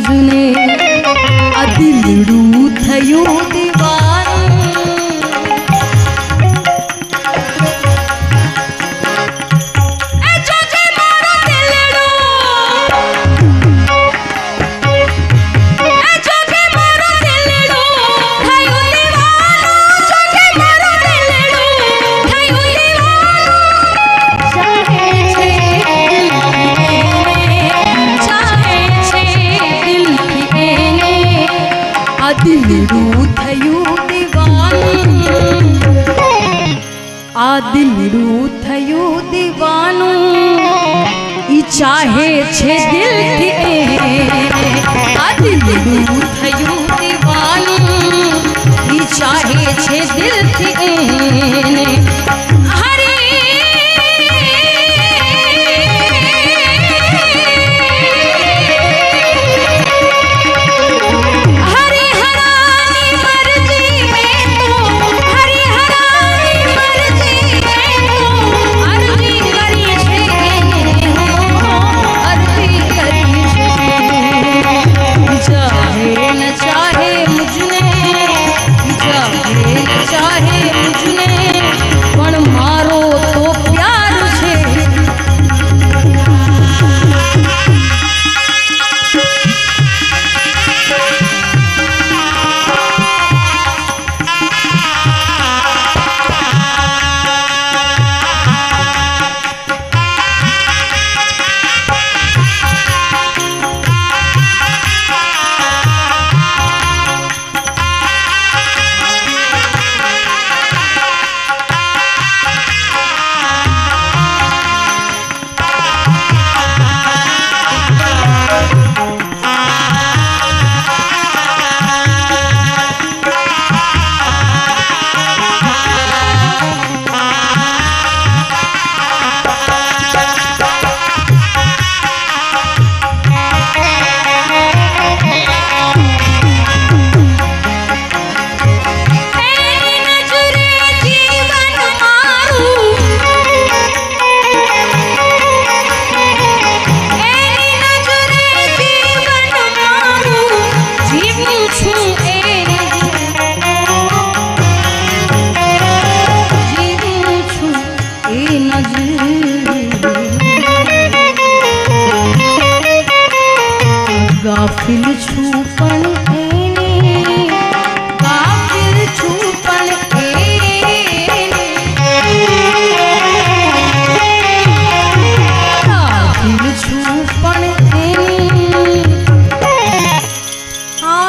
મુજને આ દિલડું થયું દીવાનું એ જોજે મારો દિલડું એ જોજે મારો દિલડું થયું દીવાનું જોજે મારો દિલડું થયું દીવાનું ચાહે છે દિલડું થયું દીવાનું આ દિલડું થયું દીવાનું ઈ ચાહે છે દિલથી આ દિલડું થયું દીવાનું ઈ ચાહે છે દિલથી ગાફિલ છું પણ